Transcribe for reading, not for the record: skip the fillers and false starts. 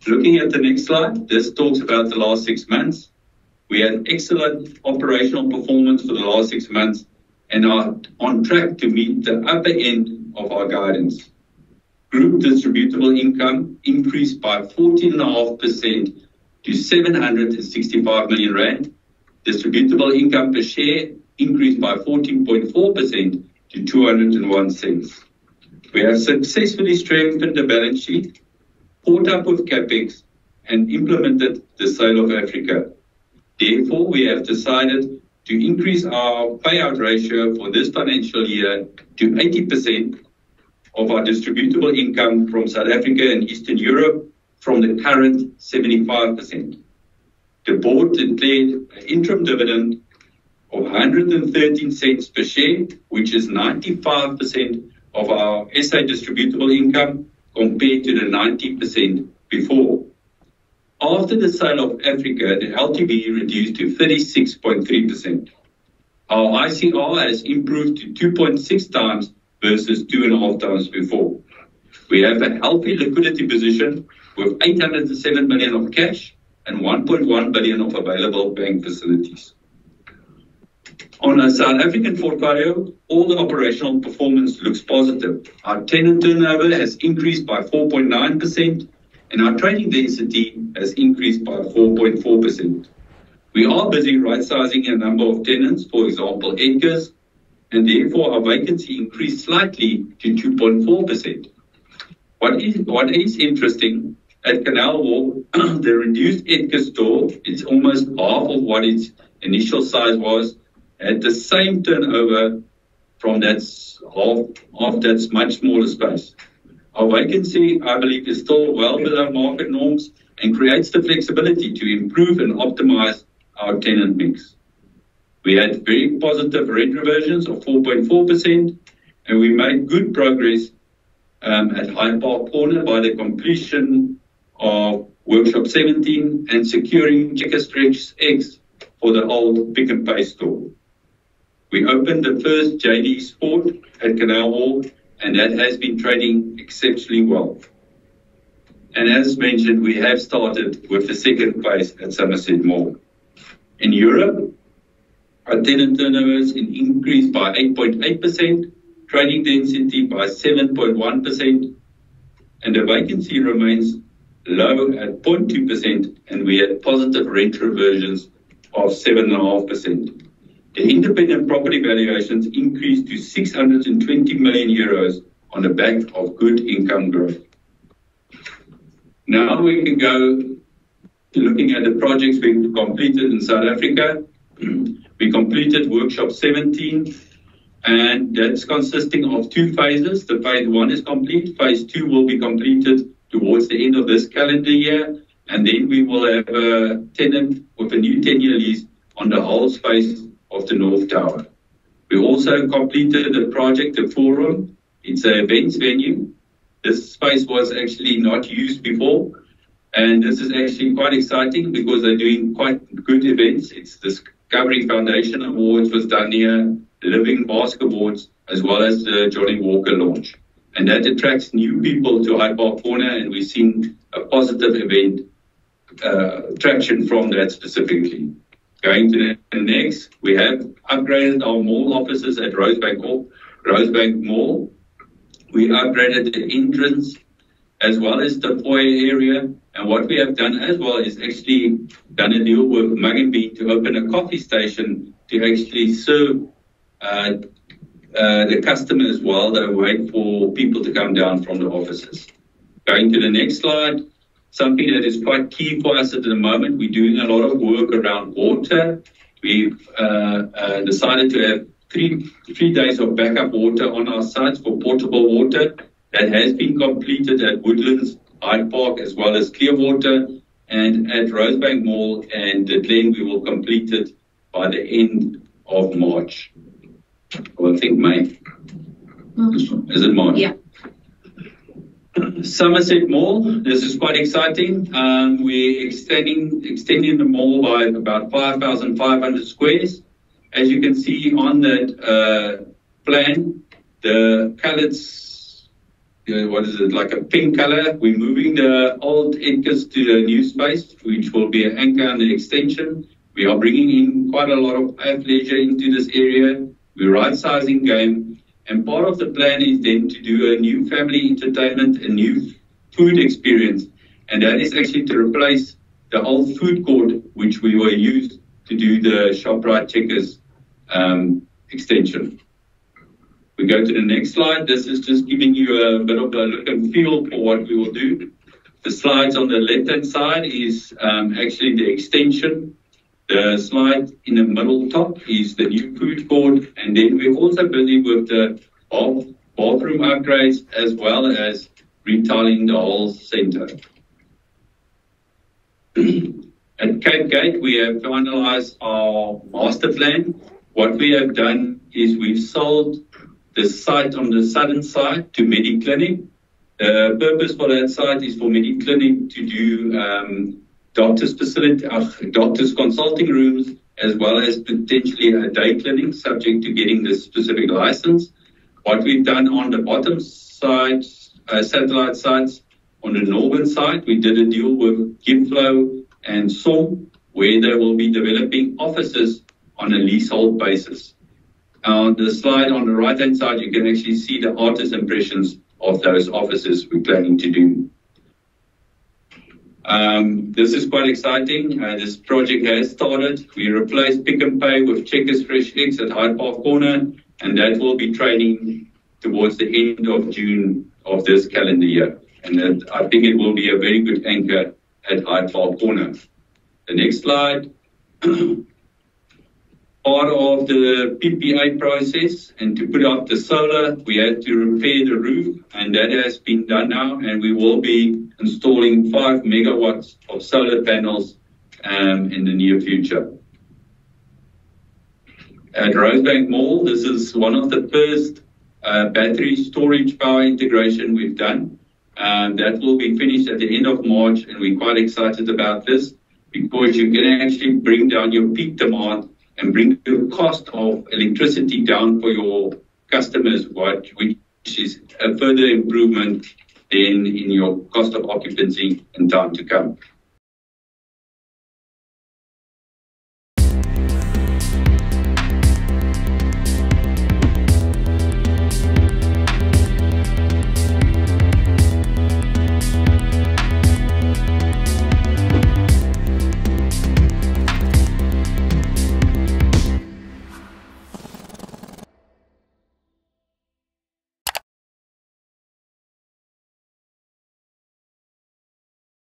Looking at the next slide, this talks about the last 6 months. We had excellent operational performance for the last 6 months and are on track to meet the upper end of our guidance. Group distributable income increased by 14.5% to 765 million rand. Distributable income per share increased by 14.4% to 201 cents. We have successfully strengthened the balance sheet, caught up with CapEx, and implemented the sale of Africa. Therefore, we have decided to increase our payout ratio for this financial year to 80% of our distributable income from South Africa and Eastern Europe from the current 75%. The board declared an interim dividend of 113 cents per share, which is 95% of our SA distributable income compared to the 90% before. After the sale of Africa, the LTV reduced to 36.3%. Our ICR has improved to 2.6 times versus 2.5 times before. We have a healthy liquidity position with 807 million of cash and 1.1 billion of available bank facilities. On our South African portfolio, all the operational performance looks positive. Our tenant turnover has increased by 4.9%, and our trading density has increased by 4.4%. We are busy right-sizing a number of tenants, for example, Edgars, and therefore our vacancy increased slightly to 2.4%. What is interesting, at Canal Walk, the reduced Edgars store is almost half of what its initial size was, at the same turnover from that half that's much smaller space. Our vacancy, I believe, is still well below market norms and creates the flexibility to improve and optimize our tenant mix. We had very positive rent reversions of 4.4%, and we made good progress at Hyde Park Corner by the completion of Workshop 17 and securing Checker Stretch X for the old Pick n Pay store. We opened the first JD Sport at Canal Walk, and that has been trading exceptionally well. And as mentioned, we have started with the second phase at Somerset Mall. In Europe, our tenant turnovers increased by 8.8%, trading density by 7.1%, and the vacancy remains low at 0.2%, and we had positive rent reversions of 7.5%. The independent property valuations increased to 620 million euros on the back of good income growth. Now we can go to looking at the projects we completed in South Africa. We completed Workshop 17, and that's consisting of 2 phases. The phase 1 is complete. Phase 2 will be completed towards the end of this calendar year, and then we will have a tenant with a new 10-year lease on the whole space of the North Tower. We also completed the project, the Forum. It's an events venue. This space was actually not used before, and this is actually quite exciting because they're doing quite good events. It's the Discovery Foundation Awards was done here, Living Basketballs, as well as the Johnny Walker launch. And that attracts new people to Hyde Park Corner, and we've seen a positive event traction from that specifically. Going to the next, we have upgraded our mall offices at Rosebank Mall. We upgraded the entrance as well as the foyer area. And what we have done as well is actually done a deal with Mug and Bean to open a coffee station to actually serve the customers while they wait for people to come down from the offices. Going to the next slide. Something that is quite key for us at the moment, we're doing a lot of work around water. We've decided to have three days of backup water on our sites for portable water. That has been completed at Woodlands, Hyde Park, as well as Clearwater, and at Rosebank Mall and the Glen, we will complete it by the end of March. Or I think May. Is it March? Yeah. Somerset Mall, this is quite exciting. We're extending the mall by about 5,500 squares. As you can see on that plan, the colored what is it, like a pink color. We're moving the old Edgars to the new space, which will be an anchor and an extension. We are bringing in quite a lot of athleisure into this area. We're right-sizing game. And part of the plan is then to do a new family entertainment, a new food experience. And that is actually to replace the old food court, which we were used to do the ShopRite Checkers extension. We go to the next slide. This is just giving you a bit of a look and feel for what we will do. The slides on the left-hand side is actually the extension. The slide in the middle top is the new food court. And then we're also busy with the bathroom upgrades as well as retiling the whole center. At Cape Gate, we have finalized our master plan. What we have done is we've sold the site on the southern side to Mediclinic. The purpose for that site is for Mediclinic to do doctors consulting rooms, as well as potentially a day clinic, subject to getting the specific license. What we've done on the bottom side, satellite sites, on the northern side, we did a deal with Gimflow and SOM, where they will be developing offices on a leasehold basis. On the slide on the right-hand side, you can actually see the artist impressions of those offices we're planning to do. This is quite exciting. This project has started. We replaced Pick n Pay with Checkers Fresh Eggs at Hyde Park Corner, and that will be trading towards the end of June of this calendar year. And I think it will be a very good anchor at Hyde Park Corner. The next slide. Part of the PPA process and to put up the solar, we had to repair the roof, and that has been done now, and we will be installing 5 megawatts of solar panels in the near future. At Rosebank Mall, this is one of the first battery storage power integration we've done. That will be finished at the end of March, and we're quite excited about this because you can actually bring down your peak demand and bring the cost of electricity down for your customers, which is a further improvement in your cost of occupancy in time to come.